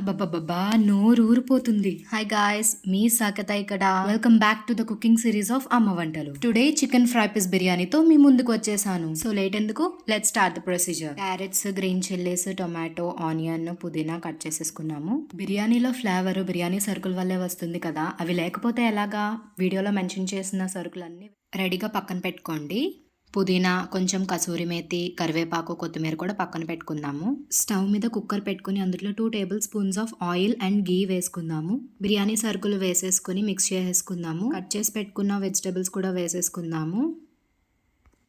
అబ్బబ్బబ్బా! నోరూరిపోతుంది. Hi guys! మీ సాకేత ఇక్కడ. Welcome back to the cooking series of Amma Vantalu. Today chicken fry piece బిర్యానీతో మీ ముందుకు వచ్చేసాను. సో లేట్ ఎందుకు? Let's start the procedure. Carrots, green chillies, tomato, onion, పుదీనా కట్ చేసేసుకున్నాము. బిర్యానీలో ఫ్లేవర్ బిర్యానీ సరుకుల వల్లే వస్తుంది కదా, అవి లేకపోతే ఎలాగా? వీడియోలో మెన్షన్ చేసిన సరుకులన్నీ రెడీగా పక్కన పెట్టుకోండి. పుదీనా, కొంచెం కసూరి మేతి, కరివేపాకు, కొత్తిమీర కూడా పక్కన పెట్టుకుందాము. స్టవ్ మీద కుక్కర్ పెట్టుకుని అందులో 2 table spoons of oil and ghee వేసుకుందాము. బిర్యానీ సరుకులు వేసేసుకుని మిక్స్ చేసేసుకుందాము. కట్ చేసి పెట్టుకున్న వెజిటబుల్స్ కూడా వేసేసుకుందాము.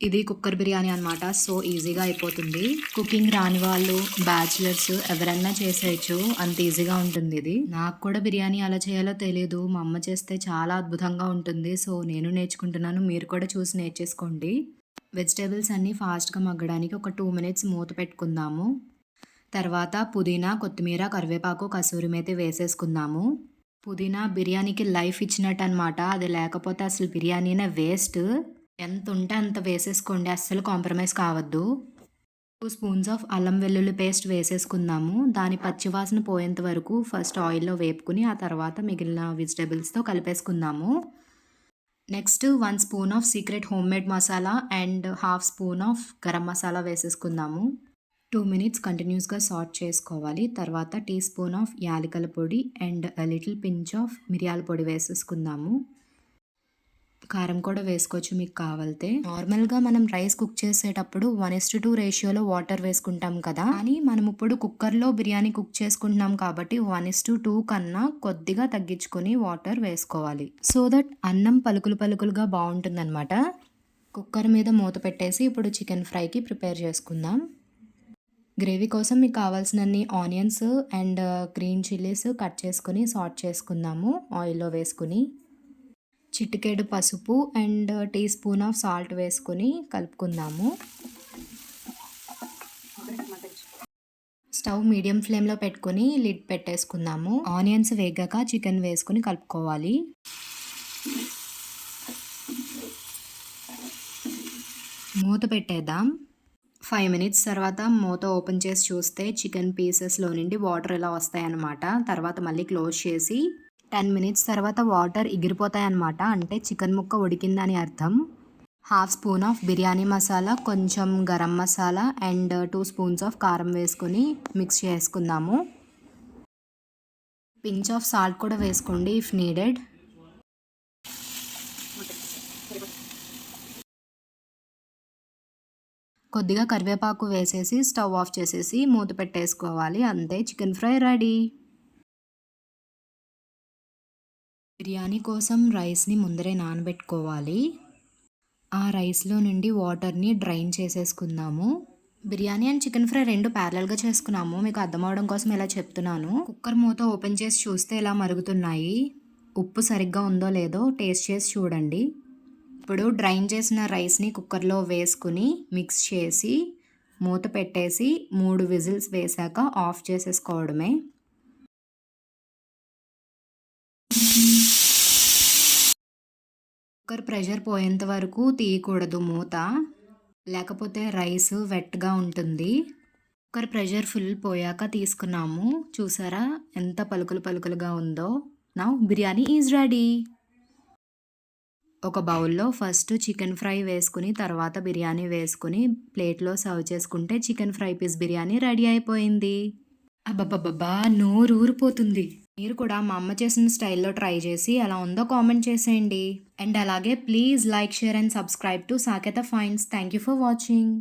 ఇది కుక్కర్ బిర్యానీ అనమాట. సో ఈజీగా అయిపోతుంది. కుకింగ్ రాని వాళ్ళు, బ్యాచిలర్స్ ఎవరన్నా చేసేయచ్చు. అంత ఈజీగా ఉంటుంది ఇది. నాకు కూడా బిర్యానీ ఎలా చేయాలో తెలియదు. మా అమ్మ చేస్తే చాలా అద్భుతంగా ఉంటుంది. సో నేను నేర్చుకుంటున్నాను. మీరు కూడా చూసి నేర్చేసుకోండి. వెజిటేబుల్స్ అన్నీ ఫాస్ట్గా మగ్గడానికి ఒక 2 మినిట్స్ మూత పెట్టుకుందాము. తర్వాత పుదీనా, కొత్తిమీర, కరివేపాకు, కసూరి మేతి వేసేసుకుందాము. పుదీనా బిర్యానీకి లైఫ్ ఇచ్చినట్టు అనమాట. అది లేకపోతే అసలు బిర్యానీనే వేస్ట్. ఎంత ఉంటే అంత వేసేసుకోండి, అస్సలు కాంప్రమైజ్ కావద్దు. 2 స్పూన్స్ ఆఫ్ అల్లం వెల్లుల్లి పేస్ట్ వేసేసుకుందాము. దాని పచ్చివాసన పోయేంత వరకు ఫస్ట్ ఆయిల్లో వేపుకుని ఆ తర్వాత మిగిలిన వెజిటేబుల్స్తో కలిపేసుకుందాము. Next 1 spoon of secret home made masala and half spoon of garam masala వేసేసుకుందాము. 2 మినిట్స్ కంటిన్యూస్గా సాట్ చేసుకోవాలి. తర్వాత టీ స్పూన్ ఆఫ్ యాలకుల పొడి అండ్ లిటిల్ పించ్ ఆఫ్ మిరియాల పొడి వేసేసుకుందాము. కారం కూడా వేసుకోవచ్చు మీకు కావాలితే. నార్మల్గా మనం రైస్ కుక్ చేసేటప్పుడు 1:2 రేషియోలో వాటర్ వేసుకుంటాం కదా, కానీ మనం ఇప్పుడు కుక్కర్లో బిర్యానీ కుక్ చేసుకుంటున్నాం కాబట్టి 1:2 కన్నా కొద్దిగా తగ్గించుకొని వాటర్ వేసుకోవాలి. సో దట్ అన్నం పలుకులు పలుకులుగా బాగుంటుంది అనమాట. కుక్కర్ మీద మూత పెట్టేసి ఇప్పుడు చికెన్ ఫ్రైకి ప్రిపేర్ చేసుకుందాం. గ్రేవీ కోసం మీకు కావాల్సినన్ని onions and green chillies cut చేసుకుని సాట్ చేసుకుందాము ఆయిల్లో వేసుకుని. చిటికెడు పసుపు and tea spoon of salt వేసుకొని కలుపుకుందాము. స్టవ్ మీడియం ఫ్లేమ్లో పెట్టుకొని లిడ్ పెట్టేసుకుందాము. ఆనియన్స్ వేగాక చికెన్ వేసుకొని కలుపుకోవాలి. మూత పెట్టేద్దాం. 5 మినిట్స్ తర్వాత మూత ఓపెన్ చేసి చూస్తే చికెన్ పీసెస్లో నుండి వాటర్ ఇలా వస్తాయన్నమాట. తర్వాత మళ్ళీ క్లోజ్ చేసి 10 మినిట్స్ తర్వాత వాటర్ ఎగిరిపోతాయి అన్నమాట. అంటే చికెన్ ముక్క ఉడికిందని అర్థం. Half spoon of biryani masala, కొంచెం garam masala and 2 spoons of కారం వేసుకొని మిక్స్ చేసుకుందాము. పించ్ ఆఫ్ సాల్ట్ కూడా వేసుకోండి ఇఫ్ నీడెడ్. కొద్దిగా కరివేపాకు వేసేసి స్టవ్ ఆఫ్ చేసేసి మూత పెట్టేసుకోవాలి. అంతే, చికెన్ ఫ్రై రెడీ. బిర్యానీ కోసం రైస్ని ముందరే నానబెట్టుకోవాలి. ఆ రైస్లో నుండి వాటర్ని డ్రైన్ చేసేసుకుందాము. బిర్యానీ అండ్ చికెన్ ఫ్రై రెండు ప్యారలల్గా చేసుకున్నాము. మీకు అర్థం అవడం కోసం ఇలా చెప్తున్నాను. కుక్కర్ మూత ఓపెన్ చేసి చూస్తే ఇలా మరుగుతున్నాయి. ఉప్పు సరిగ్గా ఉందో లేదో టేస్ట్ చేసి చూడండి. ఇప్పుడు డ్రైన్ చేసిన రైస్ని కుక్కర్లో వేసుకుని మిక్స్ చేసి మూత పెట్టేసి 3 విజిల్స్ వేసాక ఆఫ్ చేసేసుకోవడమే. కుక్కర్ ప్రెషర్ పోయేంత వరకు తీయకూడదు మూత, లేకపోతే రైస్ వెట్గా ఉంటుంది. కుక్కర్ ప్రెషర్ ఫుల్ పోయాక తీసుకున్నాము. చూసారా ఎంత పలుకులు పలుకులుగా ఉందో. Now biryani is ready. ఒక బౌల్లో ఫస్ట్ చికెన్ ఫ్రై వేసుకుని తర్వాత బిర్యానీ వేసుకుని ప్లేట్లో సర్వ్ చేసుకుంటే chicken fry piece biryani ready అయిపోయింది. అబ్బబ్బబ్బా! నోరూరిపోతుంది. మీరు కూడా మా అమ్మ చేసిన స్టైల్లో ట్రై చేసి ఎలా ఉందో కామెంట్ చేసేయండి. అండ్ అలాగే please like, share and subscribe to Saketa finds. Thank you for watching.